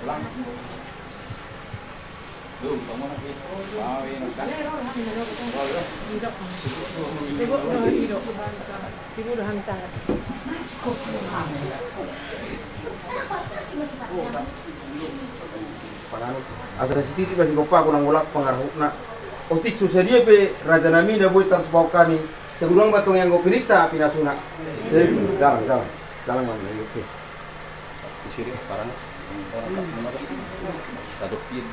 pulang. Duh, kamu nanti mau ini kan? Ibu udah hamil sangat. Asa siti masih kopa ko nang ulak pangarahok na. O tikso seria pe raja nami na boy transport kami. Segulang batong yang gopirita pinasuna. Dalang man oke. Di sini sekarang orang kadok pin.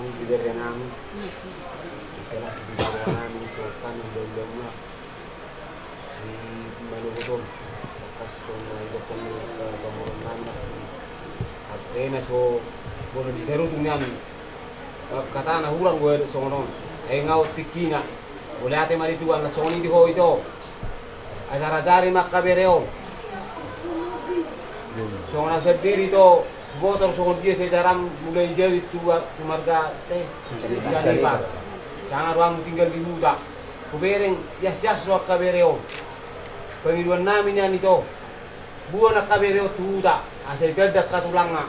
Bibirnya namin, kaya bibirnya namin sultan ng dom-dom na si Manugudong tapos kung nagdapon ng kamuran namin at na so boleh diserut dengan kata na hulang gue songon ngau tikina boleh ate mari tuan na soni di ho ito acara dari makabereo songon sendiri itu botol songon dia sejarah mulai jauh itu keluarga teh jadi pak jangan ruang tinggal di hutan kubereng yas lo kabereo pengiduan namanya itu buah nak kabereo tu hutan asal gadak katulanga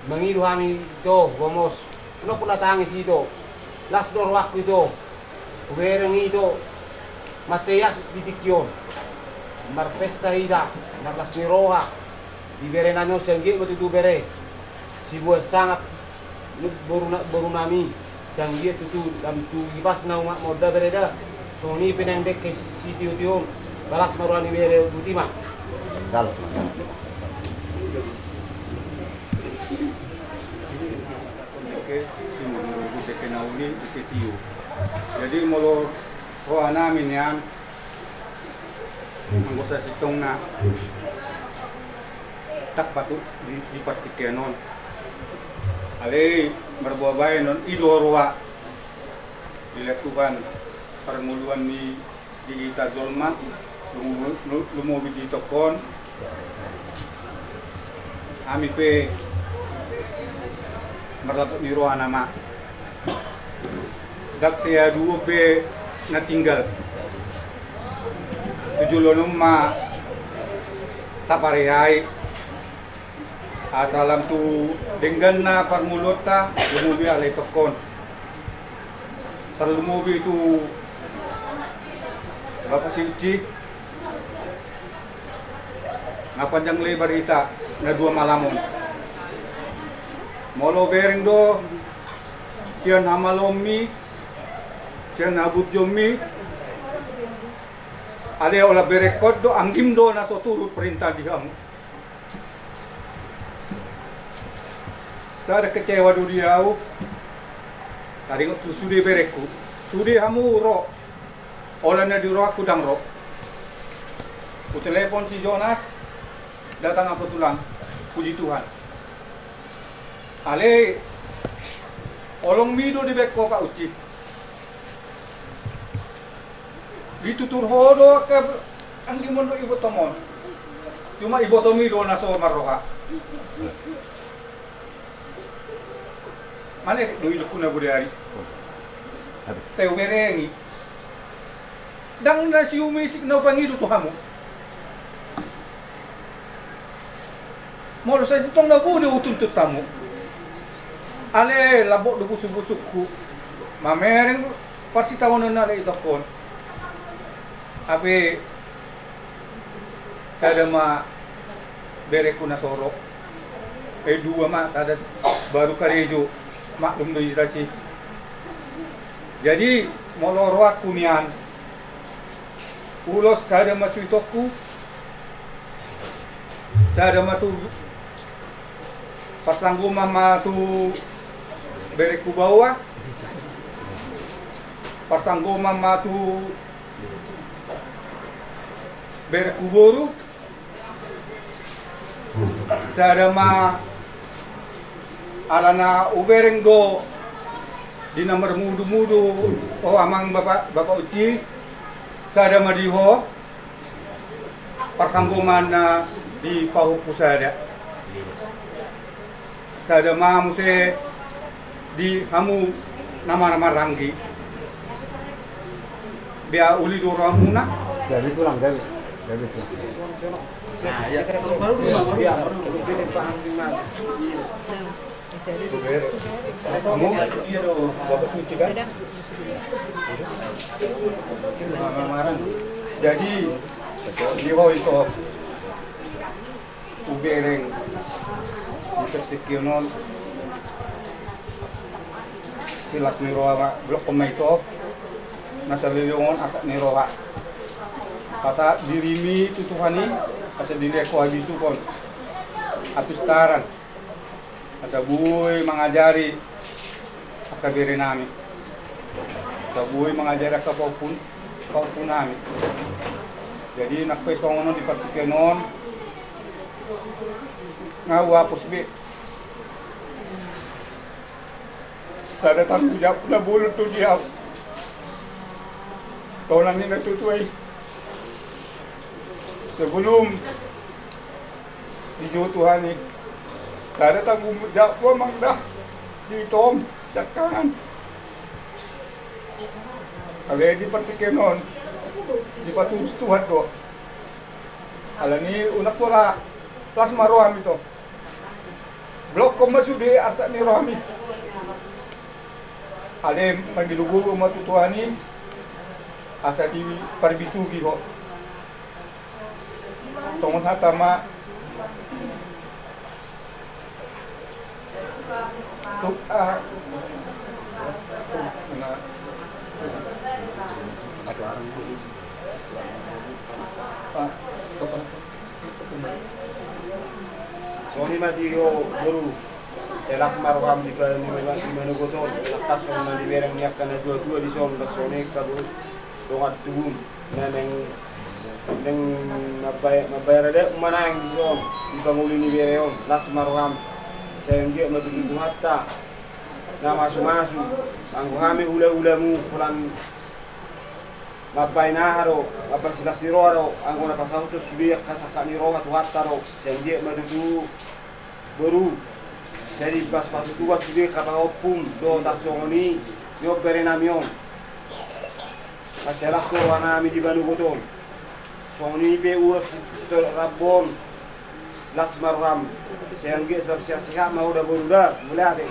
mengidu kami itu gomos no pula tangis itu las dor waktu itu kubereng itu Matias di Tikyon marpesta ida marlas niroha di bere nano sengge betu bere si buat sangat baru nami yang dia tu dalam tu ibas na umat moda bere dah so ni penang dek ke si tiu balas marwani bere butima Dalam. Oke, bisa kenal ini bisa tiu. Jadi molo roh namin yan anggota sitong na tak patut di partikenon. Ale berbuah non idorwa dilakukan permuluan di kita Zolman lumubi di tokon ami pe merlapat di roa nama dak saya dua pe na tinggal 7 ma taparehai asalam tu dengan na parmulota lumubi alay tokon terlumubi itu Bapak si Uci na panjang lebar ita na 2 malamon molo bereng do siyan hamalomi siyan habudyomi ada olah berekod do anggim do na so turut perintah dihamu. Saya ada kecewa do diau. Tadi tu sudi bereku. Sudi hamu ro. Olah na di ro aku dang ro. Ku telepon si Jonas datang apa tulang. Puji Tuhan. Ale olong mido di beko Pak Uci. Ditutur hodo ke anggim mondo ibu tomon. Cuma ibu tomi do na so maroka. Mana do ilku na budari. Teu berengi. Dang na si umisik na pangidu to hamo. Moro sa itong na bude utuntut tamu. Ale labok do busuk-busukku. Mamereng parsi tawon na le itokon. Tapi kada ma bereku na soro. Dua ma kada baru karejo maklum do irasi. Jadi moloro aku nian. Ulos kada ma cuitoku. Kada ma tu pasanggu mama tu bereku bawa. Pasanggu mama tu berkuburu sada ma alana ubereng do di nomor mudu-mudu oh amang bapak Uci sada ma diho persangguman di pahu pusada sada ma muse di hamu nama-nama ranggi. Biar uli doro amuna. Jadi tulang dari itu. Nah, ya baru dia ini paham di mana. Kamu dia do bapak suci kan? Jadi liho itu ubereng di persikionon silas niroa blok pemaito nasa lilungon asak niroa kata dirimi tutuhani kata dileko habitu kon atus taran kata buy mengajari akabiri nami kata buy mengajari kaupun nami jadi nak pesongono di partikenon ngawu apus be ada tanggung jawab na bulut tu dia tahunan ini natutuai sebelum dijual Tuhan ini ada tanggung jawab memang dah ditom cakangan kalau di partikenon di patus Tuhan tu ala ni unak pula kelas maroham itu blok komasude asak ni rohami ada magilugu umat tutuani asa di parbisugi ho tongon hatama tuk Soni matiyo guru jelas maroham di mana goton atas orang di bereng niapkan dua di son sone kadu dongat tubum neng mabayar ada mana yang di son di panguli ni bereon las maroham saya nggak madu di mata nama sumasu anggo hame ulamu pulan mabay naharo apa silas ni roaro anggo na pasauto subiyak kasaka ni roa tuhataro saya nggak madu baru jadi pas tua sudah kata opung do taksongoni yo berenamion pasalah ko wana mi di banu botol songoni be urus rabon las maram sayang ge siap mau udah berudah mulai ada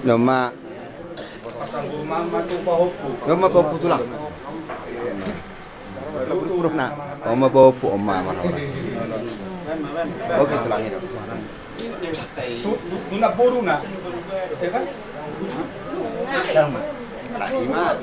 Nama Nama bawa tulang. Uruk nak. Oma bawa oma mana orang. Oke tulang itu. Tuna boru na, ya kan? Sama. Lima.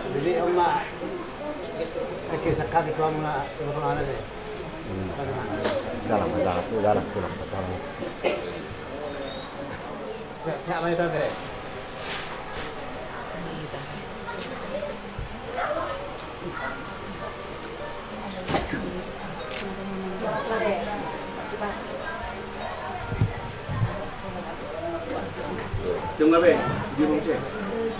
Jadi oma sekali kalau mula ada deh. Dalam tulang. Siapa itu deh? Tunggu be, di rumah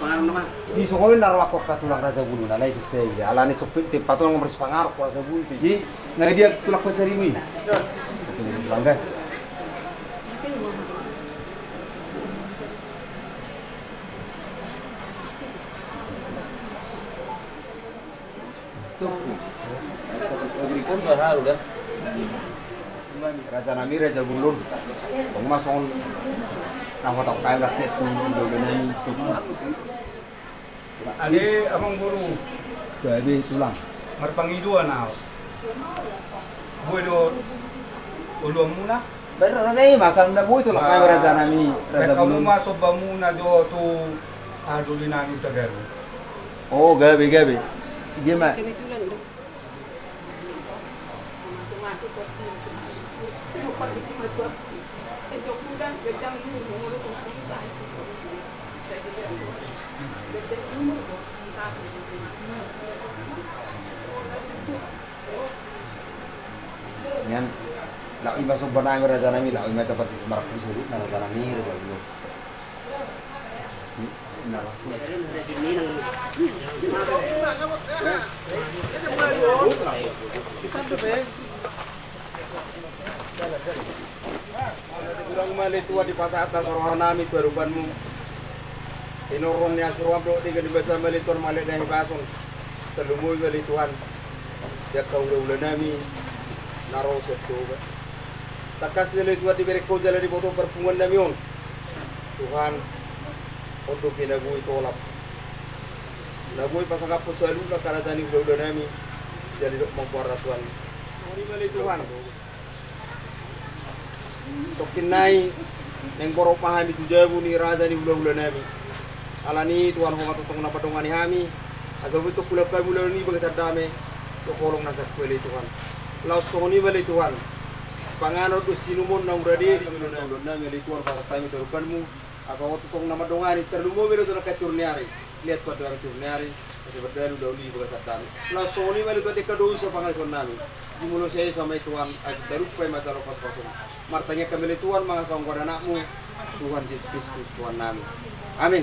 pangaruh nama. Di sekolah naruh aku ke tulang raja bulu, nana itu teh. Alani sopir tempat orang bersih pangaruh ke raja bulu. Jadi nggak dia tulang pasar ini. Tulang deh. Agripun baru dah. Raja Nami, Raja Bulun. Tong mason nama tok kain rakyat tu dengan itu. Ade amang guru Jadi tulang. marpangiduan na. Buedo ulum muna. Benar ni masang dah buat tu lah kain Raja Nami, Raja Kamu Bulun. masuk muna do tu adulinan itu kan. Oh, gabi. Gimana? Yan, laki masuk benang Raja Nami, laki mata pati marah disebut Raja Nami, Raja Bulun. Kurang mali tua di pasar atas orang nami perubahanmu. Inorong ni asuram do di gadi basa mali tuan mali dah pasong. Terlumui mali Tuhan. Dia kau ulah nami naro setu. Takas mali tua di bereko jalan di botol perpungan nami on. Tuhan untuk pinagui tolap. Nagui pasang kapus selalu lah karena tani ulah nami. Jadi dok mempuara Tuhan. Ini mali Tuhan. Tokinai neng borok pahami tu jabu ni raja ni ula-ula nami. Alani Tuhan ho matutong na padongan ni hami. Asal betul kulap kay mula ni bagasad dami. To kolong nasa kweli Tuhan. Laos soni bali Tuhan. Panganod do sinumon na uradi di ula nami ali Tuhan para tami terukanmu. Asal matutong na madongan ni terlumo belo do katurniari. Lihat ko do katurniari. Kasi berdelu dauli bagasad dami. Laos soni bali to dekado sa pangalson nami. Dimulo saya sama Tuhan ay darupay matalopas pasong. Martanya kami Tuhan mga sangguan anakmu Tuhan Yesus Kristus Tuhan namin. Amin.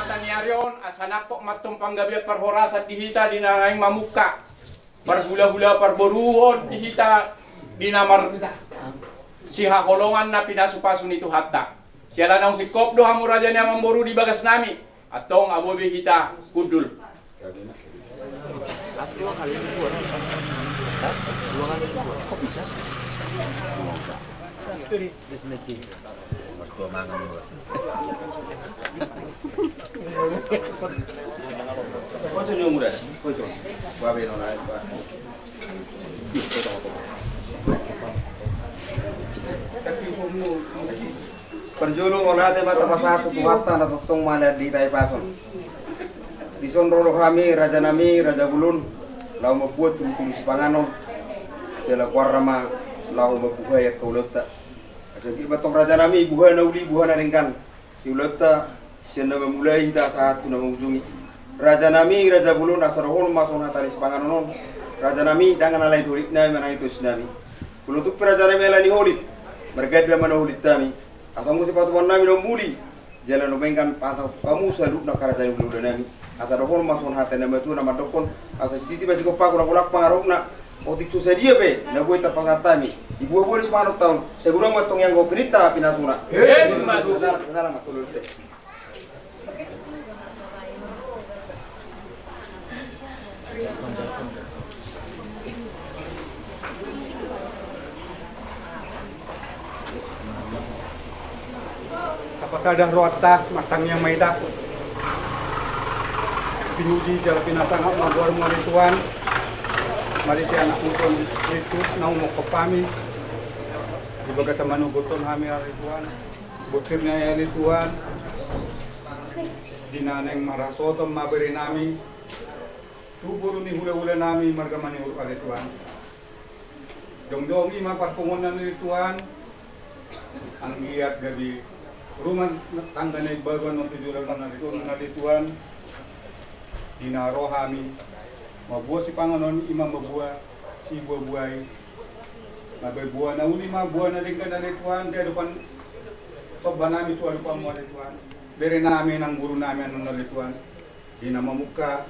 Tanyarion asanak po matumpang gabi parhorasat dihita dinangay mamuka. Parhula-hula parboruhod dihita dinamar siha kolongan na pinasupaso nito hatta. Siya lang si Kopdo hamuraja niya mamboru di bagas nami. Atong abobe hita kudul. Kau yang muda, kau cuma, bawa benar lah. Perjulung oleh mata pasatu tuhatta na tutong mana di tay pason. Disonrolo kami Raja Nami, Raja Bulun, lau membuat tulus panganon. Dela kuarama lau membuhay at kaulota. Asal di batong Raja Nami buhay na uli buhay na ringkan. Kaulota Kena memulai hita saat kuna mengunjungi Raja nami, Raja Bulun, asarohon mason hatari sepanganonon. Raja nami dengan alai turik nami mana itu sinami. Kulutuk Raja nami alani holit, bergad mana holit kami. Asal musi patuan nami lombuli, jalan lomengkan pasang kamu saluk nak Raja Bulun nami. Asarohon mason hatari nama tu nama dokon. Asal siti masih kopak kurang pengaruh nak. Otik susah dia be, na buat terpaksa tami. Ibu boleh semangat tahun. Segera matong yang go perita pinasuna. Kesana matulul teh. Kapasadah rota matangnya maidas. Pinuji jalan pinasang mabuar mo Tuhan. Mari ti anak pun Kristus na mo kapami. Ibaga sa manuguton kami ari Tuhan. Butir na ari Tuhan. Dinaneng marasotom maberi nami. Tuburo ni hula-hula nami marga manihur ari Tuhan. Dong-dong ima parpungonan ni Tuhan. Ang iyat gabi rumah tangga na ibagan ng tidulan na Tuhan. Dinaro kami. Mabuah si Panganon, imam mabuah, si buah-buah, mabuah na uli mabuah na lingkan na Tuhan, kaya depan soba namin ito alupan mo Tuhan. Beri namin ang guru namin ang Tuhan, di na mamuka,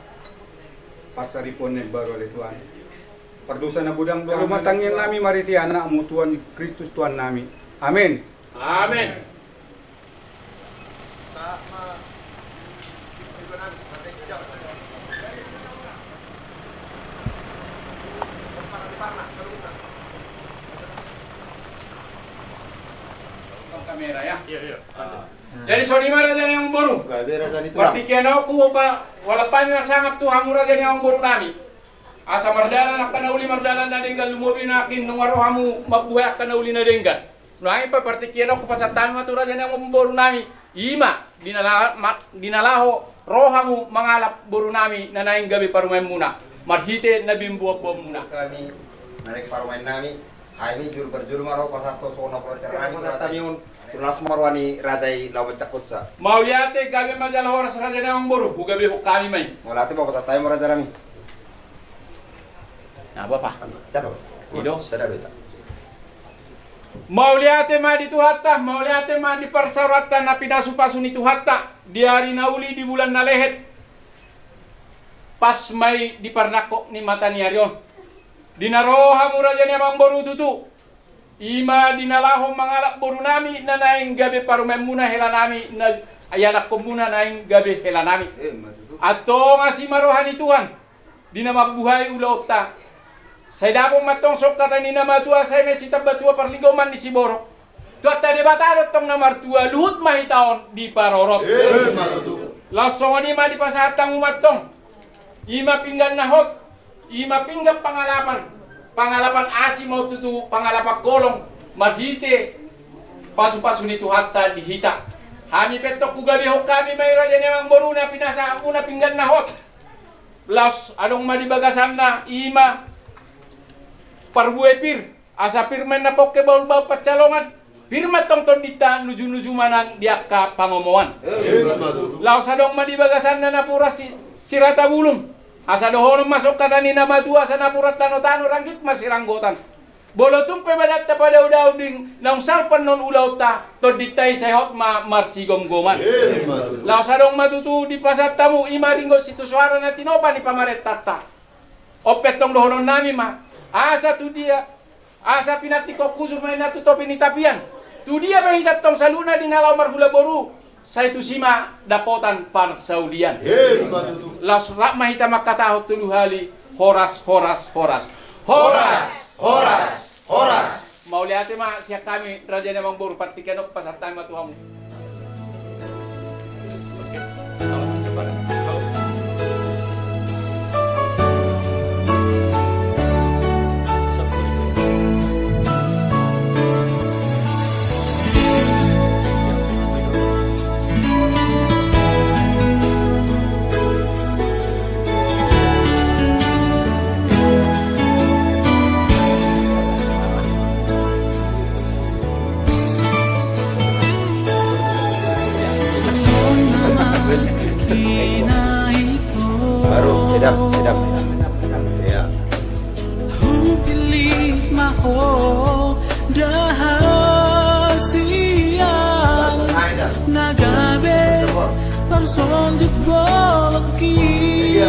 pasaripon na baru Tuhan. Pardusa na budang doang. Rumatangin namin maritiana ang Tuhan Kristus Tuhan namin. Amin. Amin. Kamera ya. Iya. Jadi sonima raja yang baru. Gabi Raja itu lah. Partikian aku pa wala pa na sangap tu hamu raja yang baru nami. Asa mardalan akan uli mardalan na denggal lumobi na akin nung araw hamu mabuhay akan uli na denggal. Nuhay pa partikian ako pasatan mo tu raja yang baru nami. Ima dinalaho rohamu mangalap baru nami na naing gabi parumay muna. Marhite na bimbuak-buak muna. Kami narik parumain nami. Hai jur berjur maro pasato sona por terang tamiun tunas marwani rajai lawan cakut sa. Mau liate gabi majalah horas raja yang baru gabi hukami mai. Molati bawa tatai mo raja nami. Apa pa? Cakap. Ido. Sada beta. Mau liate ma di tuhatta, mau liate ma di persauratan na pinasupasun itu hatta di hari nauli di bulan na lehet. Pas may di parnako ni mata ni Aryon. Dinaroha mo raja niya mang baru tutu. Ima dinalaho mangalap baru nami na naing gabi parumem muna hela nami na ayanak ko muna naing gabi hela nami. Ato nga si marohan ni Tuhan. Di na mabuhay ulaw ta. Say dabong matong sok tata ni na matua say may sitab batua parligaw man ni si Borok. Tuat ta debatarot tong na martua luhut mahitaon di parorot. Lasong ni ma di pasahatang umatong. Ima pinggan nahot. Ima pinggap pangalapan asi mau tutu pangalapan golong marhite pasu-pasu nitu hatta dihita. Hami petok kugabi hok kami may raja nemang boruna pinasa una pinggan nahot. Laos adong madibagasan na ima parbuai pir asa pirmen na poke baul-baul pacalongan pirmat tong tondita nuju-nuju manang diaka pangomoan. Laos adong madibagasan na napura si rata bulung. Asa dohono masuk kata ni nama tua sana purat tano-tano ranggit masih ranggotan. Bolotung pebadat pada udah uding naung sarpan non ulau ta to ditai sehot ma marsi gom-goman. Lau sadong matutu di pasar tamu ima ringgo situ suara na tinopa ni pamaret tata. Opet tong dohono nami ma. Asa tu dia. Asa pinati ko kusur main natu topi ni tapian. Tu dia mahitat tong saluna di nalau marhula boru. Saya tu sima dapotan par Saudian. Las rak mahita makatahot tulu hali horas. Mau lihat ma siap kami raja namang baru partikanok pasar tama tuhamu. Baru sedap. Ya. Pilih maho dahasian nagabe personduk bolaki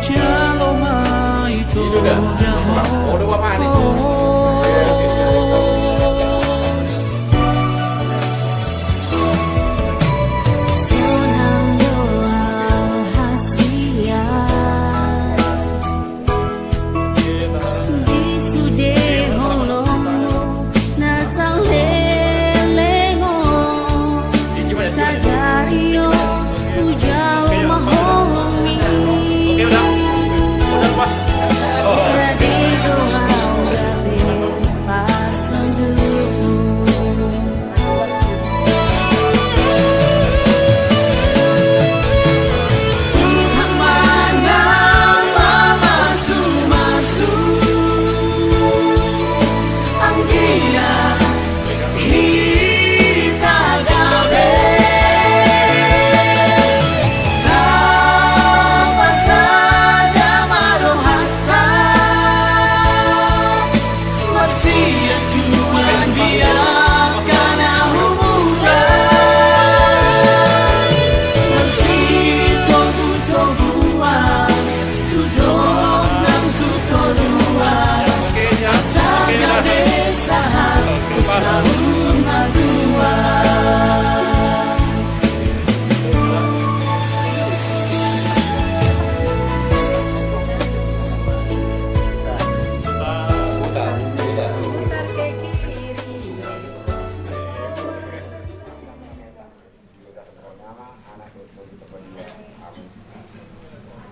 jaloma itu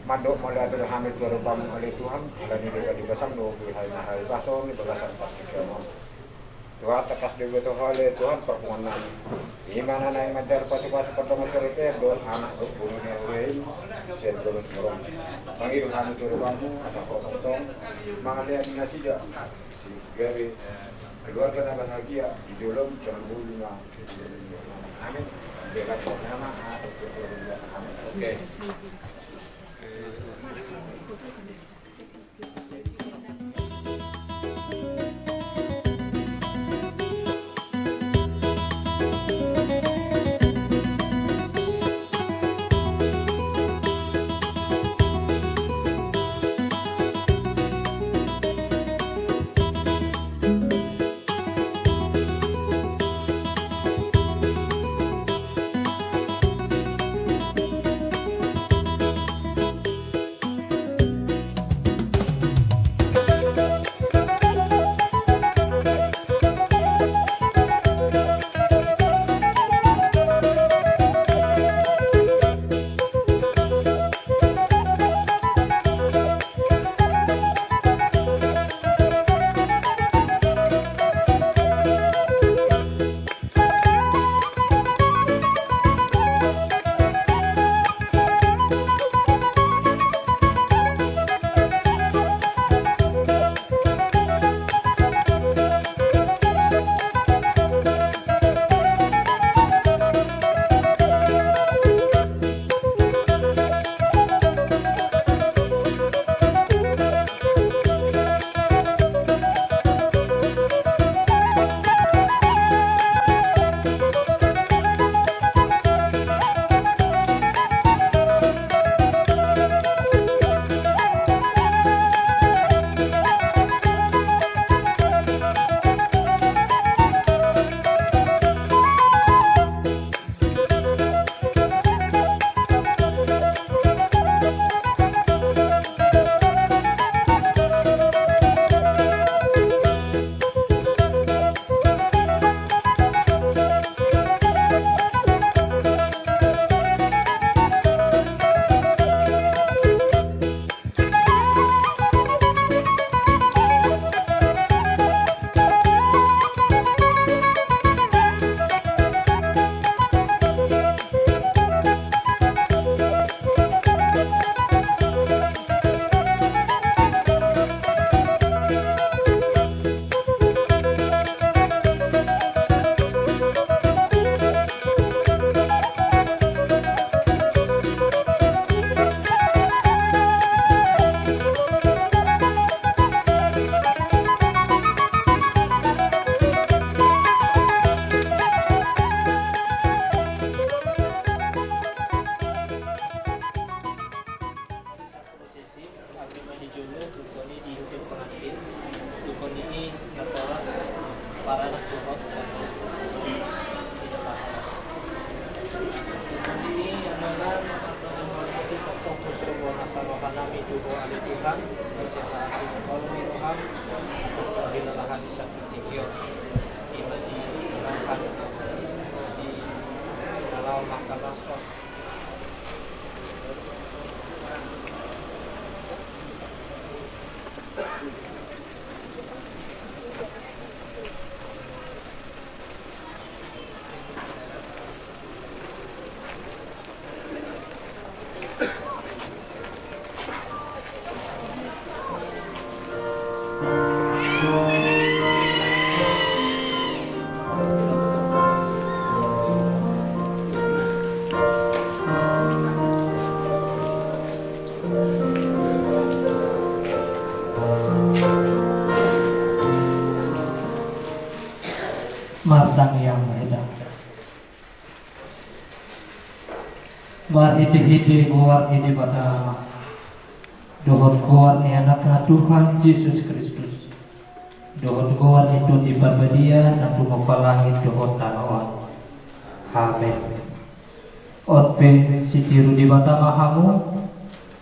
Mandok mulai ada hamil berubah oleh Tuhan, dan ini dari besar nunggu hari pasal ini belasan partikel. Tuhan tekas dewa Tuhan permohonan. Iman anak yang mencar pasi-pasi pertama serite don anak bunuhnya urein sen terus dorong. Panggil hamil berubahmu asal potong mangalian nasida si gari keluarga bahagia di dalam terbunuh. Amin. Dekat nama Oke. tuho ali Tuhan siapa kalau minuham dilalahan di satu tikion di berangkat di kalau makalah sok Martang yang beredar. Marhiti-hiti buat ini pada dohon kuat ni anaknya Tuhan Yesus Kristus. Dohon kuat itu di perbedian dan langit dohon tanah. Amin. Otpe sitiru di bata mahamu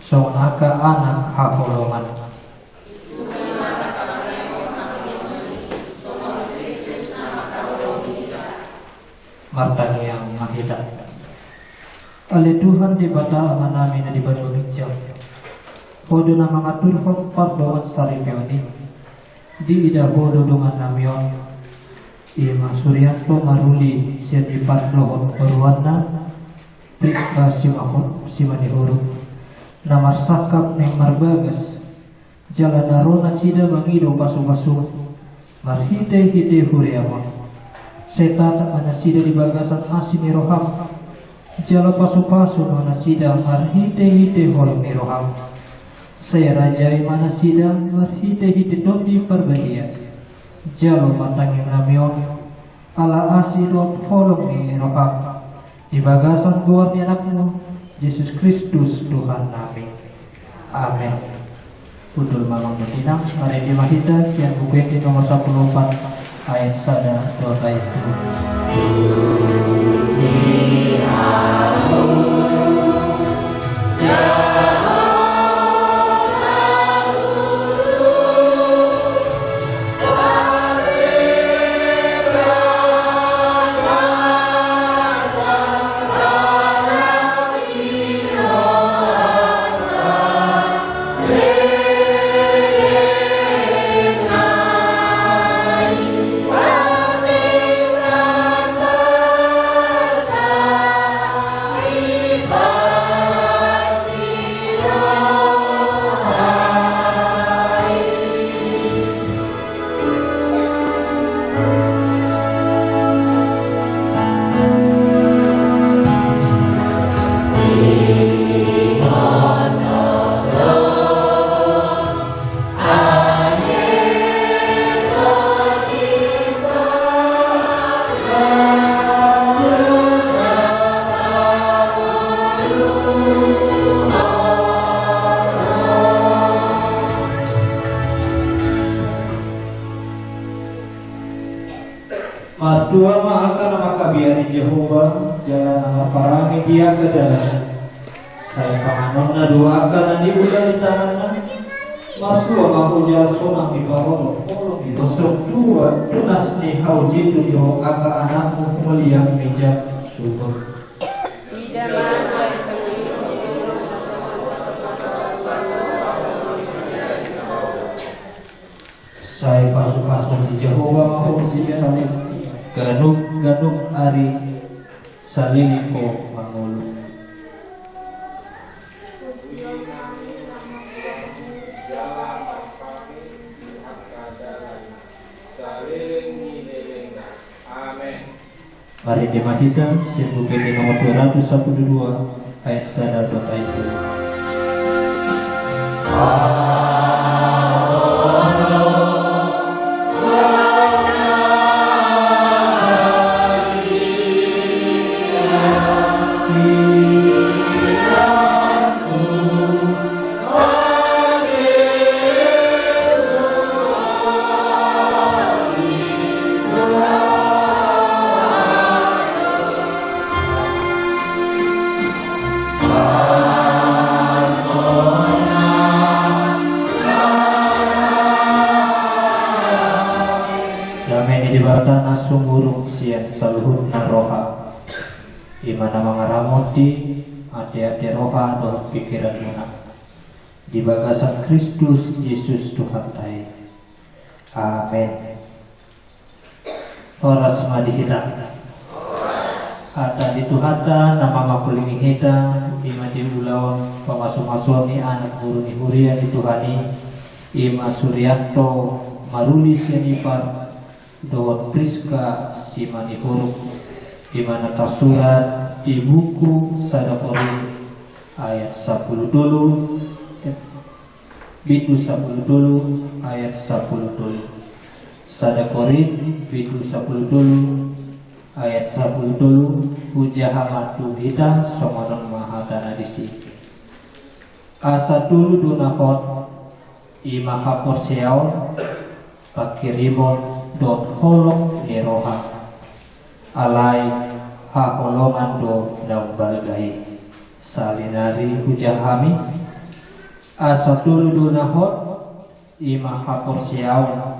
sonaka anak hakolongan. Martang yang mahida. Oleh Tuhan di bata amanami na di bantuling jam. Hodo na mengatur hot pardoan saripioni. Di ida hodo dengan namion. Ima Suryanto maruli siya di pardoon berwarna. Priska simani huruf. Namar sakap neng marbagas. Jalan narona sida bangido pasu-pasu. Marhite-hite huriamon. Setan manasida di bagasan asini roham. Jala pasu-pasu manasida marhite-hite holong ni roham. Saya rajai manasida marhite-hite dondi perbadian. Jalo matangin namion ala asidot holong ni roham. Di bagasan buat anakmu Yesus Kristus Tuhan nami. Amin. Udul malam betinang mari di mahita siang buku di nomor 14 ayat sada doa itu. Dua akan makabiari Jehovah jangan parangi dia ke dalam. Saya panganonna doakan di udah di tangannya. Masuk aku jalan sonang di bawah. Dosok dua tunas ni hauji tu yo aga anakmu mulia meja subur. Tidak masa saya pasu-pasu di Jehovah mahu siapa ganuk ari saliniko mangulu. Mari dimahita siang buku nomor 212 ayat 1 doa itu. Amen. roha imana mangaramoti ade-ade roha doh pikiran muna di bagasan Kristus Yesus Tuhan tai. Amin. Horas madihita ada di Tuhata nama makulingi hita ima di ulawan pamasuk-masuk ni anak guru ni huria di Tuhani ima Suryanto marulis yanipar dawat Priska simani huruf imana tersurat di buku Sadakori ayat 10 dulu Bidu 10 dulu ayat 10 dulu Sadakori Bidu 10 dulu ayat 10 dulu Hujahamatu hita somonong mahakana disi asa dulu dunahot ima hapor seaw pakirimon don holong niroha alai ha holongan do daun balgai salinari hujahami asa dulu dunahot ima hapor seaw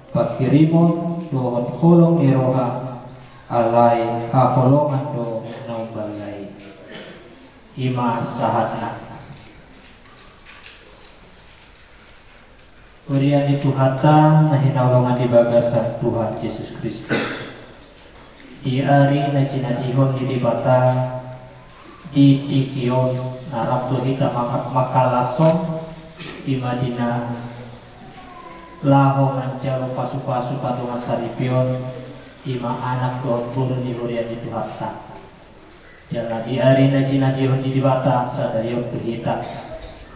pakirimon don holong niroha alai ha holongan do daun balgai ima sahatna Urian itu hata nahinawlangan di bagasan Tuhan Yesus Kristus. Iari najinadihon di dibata di tikion narapto hita makalasong di Madinah lahongan jalo pasu-pasu patungan saripion ima anak doon pulun di urian itu hata. Jangan iari najinadihon di dibata sadayon berhita.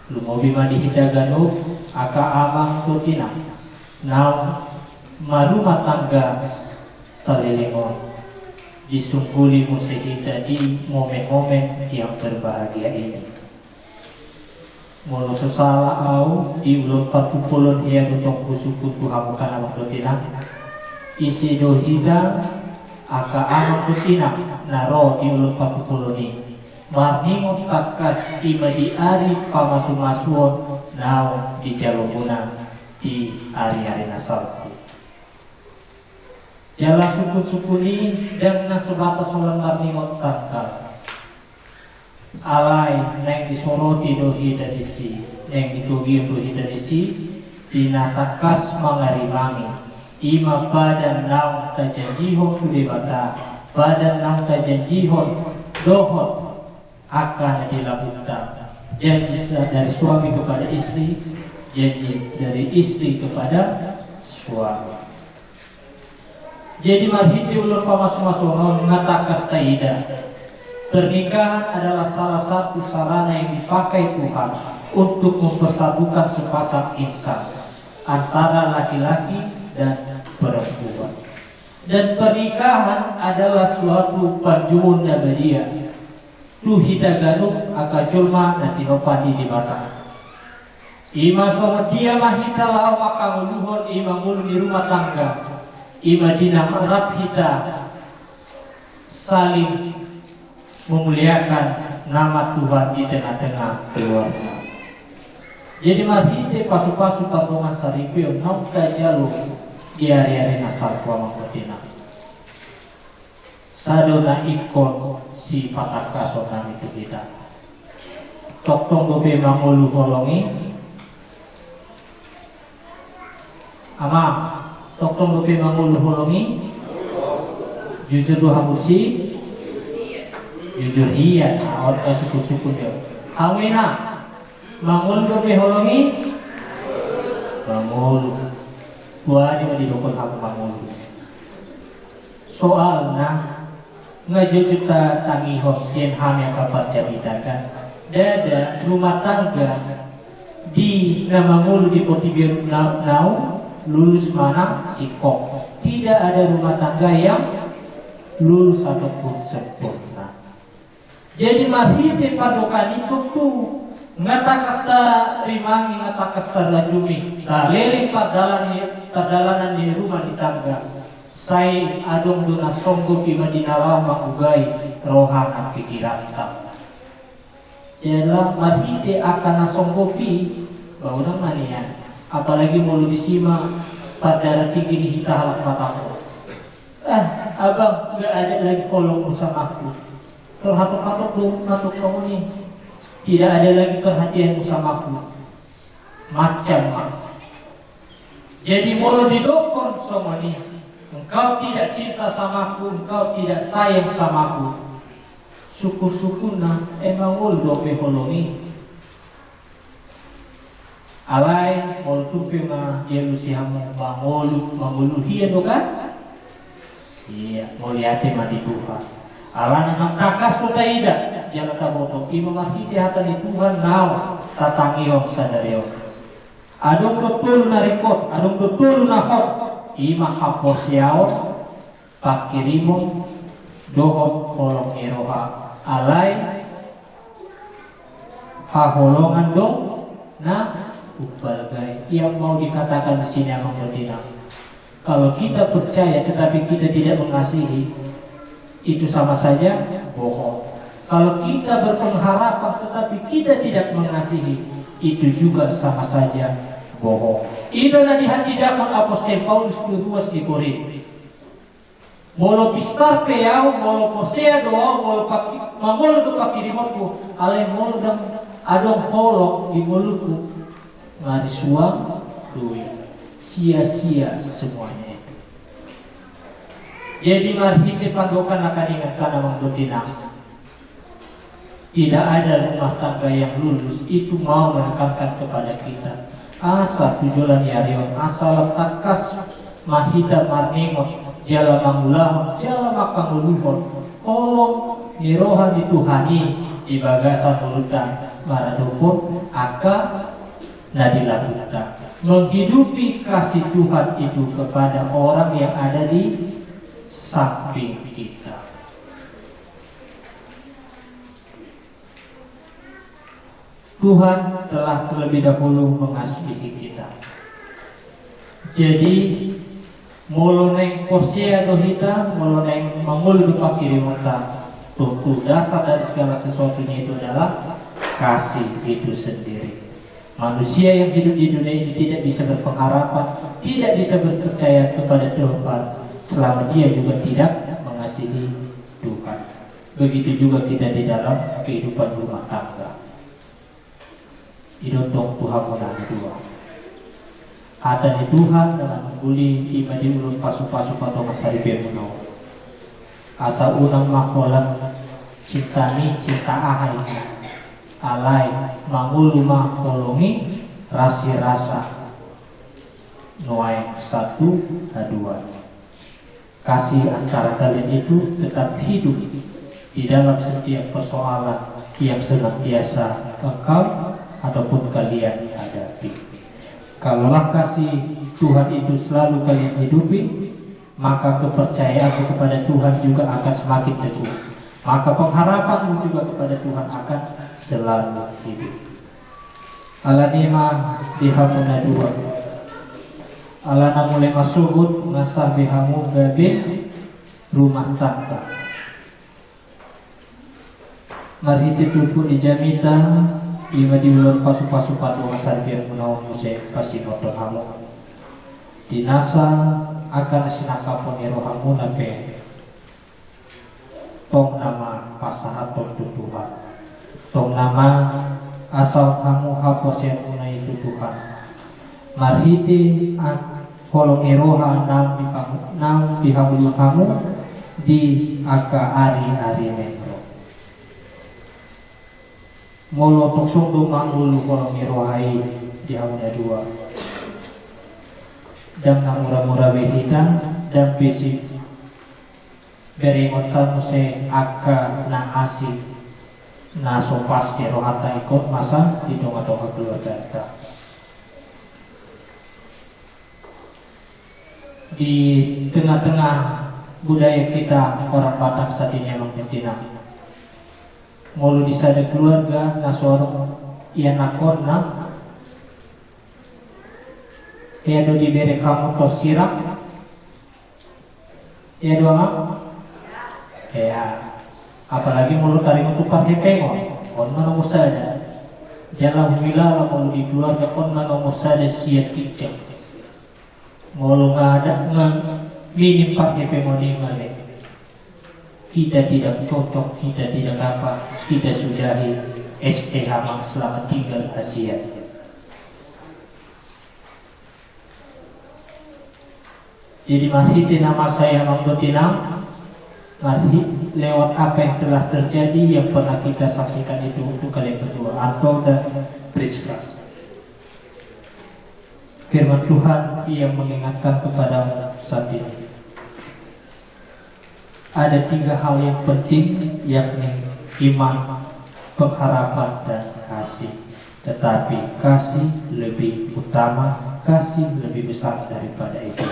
Lumobi madihita ganuk aka amang tutina nau marumah tangga salilingon disungkuli musihita di momen-momen yang berbahagia ini. Mulu sesala au di ulun patupulun ia dutong kusuku tuhamukan amang tutina isi dohida aka amang tutina naro di ulun patupulun ini marningon kakas ima di ari pamasu-masuon nau di jalumuna di ari-ari nasabti jalan sukun-sukuni dan nasebatas ulang marningon kakak alai neng disoroti dohi dari si neng ditugi dohi dari si dinatakas mangarimangi ima badan nau tajanjihon kudebata badan nau tajanjihon dohon akan dilakukan janji dari suami kepada istri, janji dari istri kepada suami. Jadi marhiti ulur pamas-masonon ngatakas taida. Pernikahan adalah salah satu sarana yang dipakai Tuhan untuk mempersatukan sepasang insan antara laki-laki dan perempuan. Dan pernikahan adalah suatu panjumun nabadiyah. Tu hita ganuk aka julma nanti hopani di mata. Ima somat dia mahita lau maka meluhur ima mulu di rumah tangga. Ima dina merap hita saling memuliakan nama Tuhan di tengah-tengah keluarga. Jadi marhite pasu-pasu tabungan saripio nongka jalu di hari-hari nasar kuamang kotina. Sadona ikon si pataka sonan itu kita. Toktong dobe mangulu holongi. Ama, toktong dobe mangulu holongi. Jujur doha musi. Jujur iya. Awal suku-suku dia. Awena, mangulu dobe holongi. Mangulu. Gua dia di dokon aku mangulu. Soalnya ngajujuta tangi hosien ham yang kapat jabitakan dada rumah tangga di nama mulu di potibir nau lulus mana sikok tidak ada rumah tangga yang lulus ataupun sempurna. Jadi marhite padokan itu tuh ngatakasta rimangi ngatakasta rajumi salering perdalanan di rumah di tangga sai adong duna songgo di Madinah makugai rohana pikiran tak. Jela marhite akan nasonggo pi bau namanya apalagi mulu disima pada tinggi hita halak matamu. Abang nggak ada lagi kolong bersamaku. Terhatuk-hatuk tuh natuk kamu nih. Tidak ada lagi perhatian bersamaku. Macam jadi mulu didokor sama nih. Engkau tidak cinta samaku, engkau tidak sayang samaku. Syukur-syukur nah emang mulu dope holongi. Alai mulu tupi mah dia lusihamu mangulu hiya do kan? Iya, mulyati mati Tuhan. Alana nak takas tu taida, jalan taboto. Ima mahiti hatan Tuhan nau tatangiyo sadariyo. Adong betul narikot, adong betul nahok. Ima haposiao, pakirimo, dohok kolong eroha. Alai haholongan dong, nah upalgai. Yang mau dikatakan di sini Abang Betina. Kalau kita percaya tetapi kita tidak mengasihi, itu sama saja bohong. Kalau kita berpengharapan tetapi kita tidak mengasihi, itu juga sama saja bohong. Itulah dihadidakan Apostol Paulus keruas di Korintus. Molo pistar peyau, molo posea doa, molo do pakirimotku, ale molo dang adong holok di mulutku, ngari suang duit. Sia-sia semuanya itu. Jadi mari kita pandokan akan ingatkan Abang Betina. Tidak ada rumah tangga yang lulus itu mau menekankan kepada kita. Asa tujuan yarion, asal takas mahita marningot, jala mangulah, jala makanguluhon. Kolong nirohan dituhani di bagasan mulutan maradupun aka nadilakukan. Menghidupi kasih Tuhan itu kepada orang yang ada di samping kita. Tuhan telah terlebih dahulu mengasihi kita. Jadi moloneng posea dohita, moloneng mangul dupakirimota. Tuh dasar dari segala sesuatunya itu adalah kasih itu sendiri. Manusia yang hidup di dunia ini tidak bisa berpengharapan, tidak bisa berpercaya kepada Tuhan selama dia juga tidak mengasihi Tuhan. Begitu juga kita di dalam kehidupan rumah tangga. Idotong Tuhan menang dua. Ada di Tuhan dengan mengguli ima di ulun pasu-pasu atau masari bemuno. Asa unang makolan cintani cinta ahai. Alai mangulu mah kolongi rasi rasa nuai 1 dan 2. Kasih antara kalian itu tetap hidup di dalam setiap persoalan yang senantiasa engkau ataupun kalian hadapi. Kalaulah kasih Tuhan itu selalu kalian hidupi, maka kepercayaan kepada Tuhan juga akan semakin teguh. Maka pengharapanmu juga kepada Tuhan akan selalu hidup. Alanima dihamuna dua. Alana mulai masukut ngasah bihamu gabe rumah tangga. Mari titupu dijamita lima di ulur pasu-pasu padu ngasar biar menawan musik kasih motor hamu. Dinasa akan sinakapun irohamu nape. Tong nama pasahat Tuhan. Tong nama asal kamu hapus yang punah itu Tuhan. Marhiti kolong eroha nam dihamuli kamu di aka ari metro. Molo toksong do mangulu kolong erohai dihamuli 2. Dan namura-mura behitan dan besi beringot kamu se aka na asik na sopas di rohata ikut masa di donga-donga keluarga kita. Di tengah-tengah budaya kita orang Batak saat ini memang penting. Mulu di sada keluarga na seorang ia nakon na ia do diberi kamu tos sirap ia doang ya, apalagi mulut tarik untuk pakai pengon, kon mana musada, jangan bila kalau di keluarga kon mana musada siat kicau, mulu nggak ada minim pakai pemonimale. Kita tidak cocok, kita tidak apa, kita sudahi STH selamat tinggal Asia. Jadi mari nama saya Mamdotinam, mari lewat apa yang telah terjadi yang pernah kita saksikan itu untuk kalian berdua, Anto dan Priska. Firman Tuhan yang mengingatkan kepada saat ini. Ada 3 hal yang penting, yakni iman, pengharapan, dan kasih. Tetapi kasih lebih utama, kasih lebih besar daripada itu.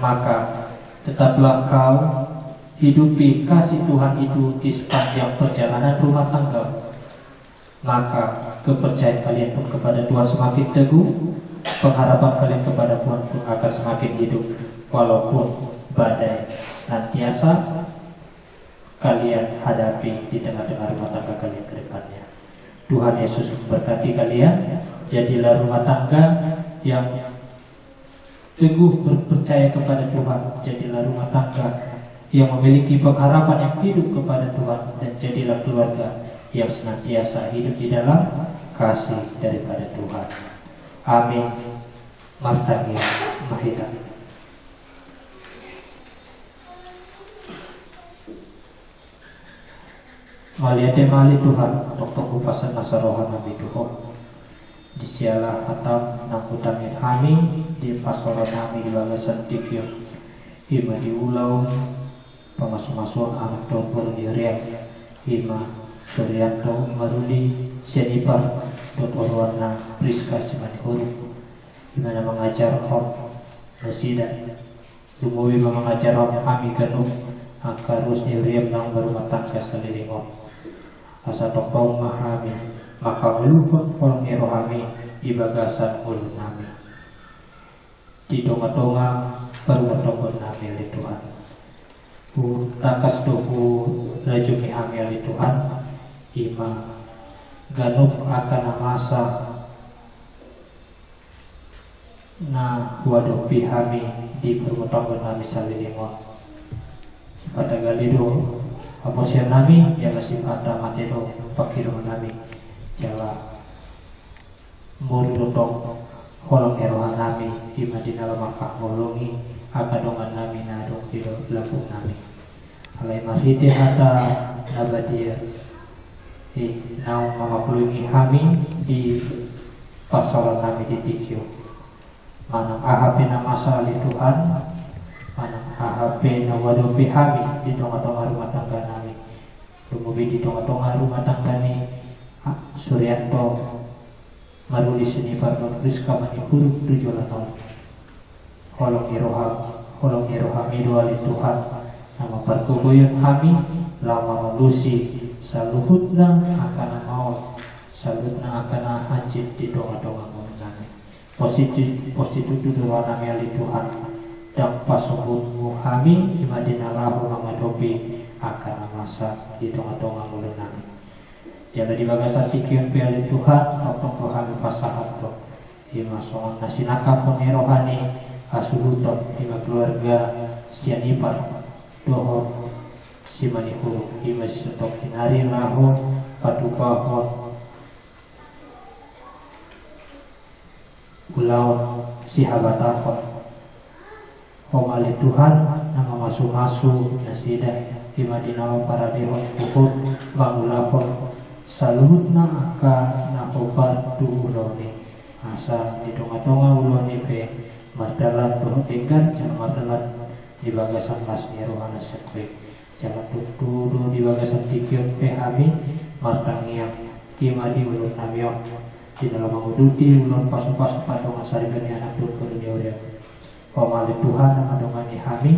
Maka tetaplah kau hidupi kasih Tuhan itu di sepanjang perjalanan rumah tangga. Maka kepercayaan kalian pun kepada Tuhan semakin teguh, pengharapan kalian kepada Tuhan pun akan semakin hidup, walaupun badai senantiasa kalian hadapi di tengah-tengah rumah tangga kalian ke depannya. Tuhan Yesus memberkati kalian. Jadilah rumah tangga yang teguh berpercaya kepada Tuhan. Jadilah rumah tangga yang memiliki pengharapan yang hidup kepada Tuhan. Dan jadilah keluarga yang senantiasa hidup di dalam kasih daripada Tuhan. Amin. Martani Mahita. Maliate mali Tuhan, untuk upasan masa rohan nabi Tuhan. Disialah hatam nangkutamin kami di pasoran kami di bagasan tikyo. Hima di ulau pengasuh-masuh anak topur di riak. Hima Suryanto Maruli Sianipar Dr. Warna Priska Simani Huru. Hima mengajar hom Nasida Sumuwi mengajar hom kami kenuk Akarus di riak nang berumah tangga seliringon. Asa tokong mahami maka meluput kolong rohami di bagasan ulu nami di donga-donga perwatokon nami oleh Tuhan takas tuhu rajumi hami oleh Tuhan ima ganup akan masa na wadopi hami di perwatokon nami salilimon pada galido Aposya nami yang masih ada matero pakiro nami Jawa murudong kolong erohan nami di Madinah Makah ngolongi akadongan nami nadong di lampung nami alai marhite hata nabadia nau mamaklungi kami di pasaran nami di tikyo manang ahape na masali Tuhan manang ahape na wadopi kami di donga-donga rumah tangga nami lumubi di donga-donga rumah tangga ni Suryanto Maruli Sianipar Priska Manipur 7 tahun kolong iroha miduali Tuhan nama perkubuyan kami lama malusi saluhutna akan maut salutna akan hajit di donga-donga nami positif duduk nami ali Tuhan dan pasokun kami di Madinah lahu mengadopi akan masa di donga-donga mulai nami. Jangan di bagasan tikion piali Tuhan atau kami pasahat to. Di masongan nasinaka pun rohani asuhuto di keluarga Sianipar doho simani hulu di masih setok hinari lahu patupahon ulau sihabatafon. Omali Tuhan nama masuk-masuk nasidah di Madinah para dehon pukul bangulapon saluhutna aka nakobar duuloni asa di donga-donga uloni pe mardalan perhatikan jangan mardalan di bagasan lasni rohana sekwe jangan tutudu di bagasan tikion pe hami martangiang kimadi ulun namiok di dalam menguduti ulun pasu-pasu patungan sarigani anak dukun dunia uria Pemali Tuhan adongani hami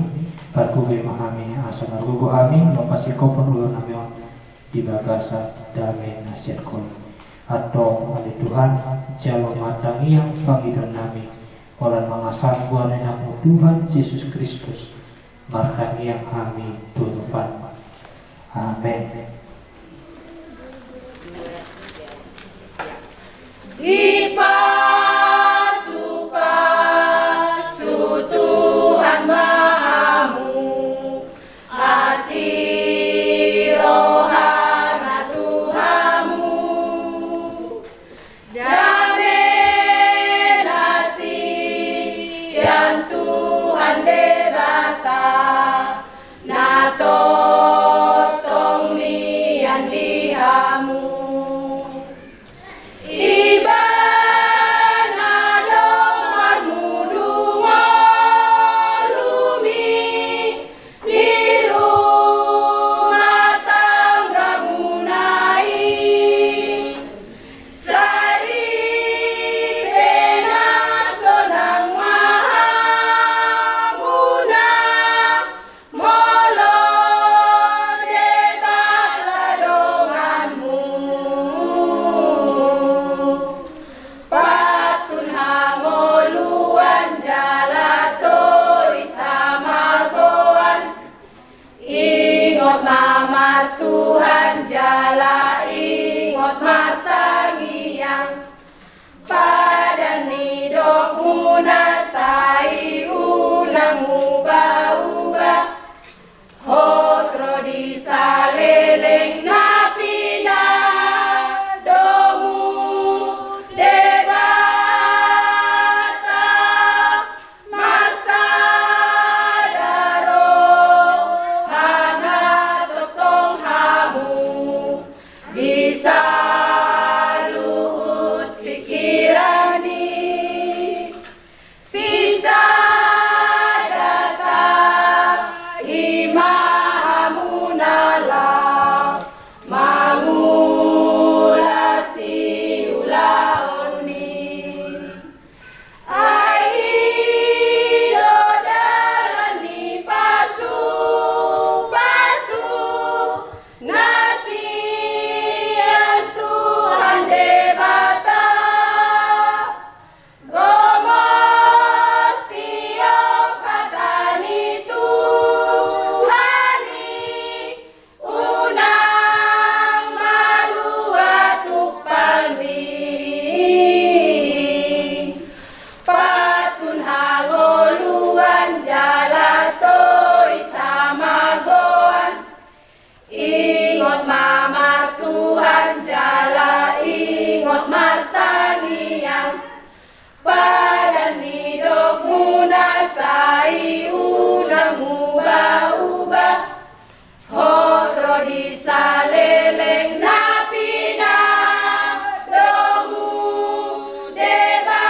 barkubi mahami asa margugu hami lapasi kopon ulun namiok di bagasa damai nasihat kol atau oleh Tuhan jalur matangi yang panggilan nami oleh mengasah buah nama Tuhan Yesus Kristus martangi yang kami turupan. Amin. Dipasukan su Tuhan Maha Ingot mamar Tuhan jala, ingot martangiang. Padan nidok munasai unang ubah-ubah. Hotro di saleleng napina domu debata.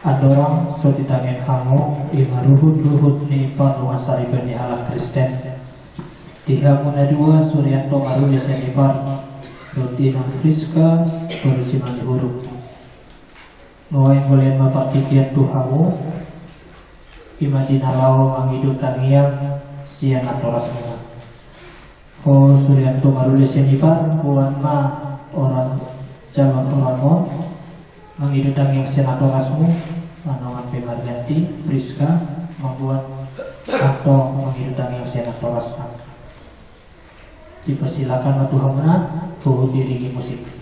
Adorang so ditangin kamu ima ruhut-ruhut ni panuan sariban ni ala Kristen. Diha muna dua Suryanto maru ya senipar roti nang friska berusiman huruf. Noai boleh mapaktikian Tuhamu ima dinalaw ang hidup tangiang siang atoras mga. Ko Suryanto maru ya senipar puan ma orang Jawa Turangon ang hidup tangiang siang atorasmu. Manongan Pemarganti, Priska membuat atau menghidupkan yang senatoras. Dipersilakan Tuhan menang, diringi musik.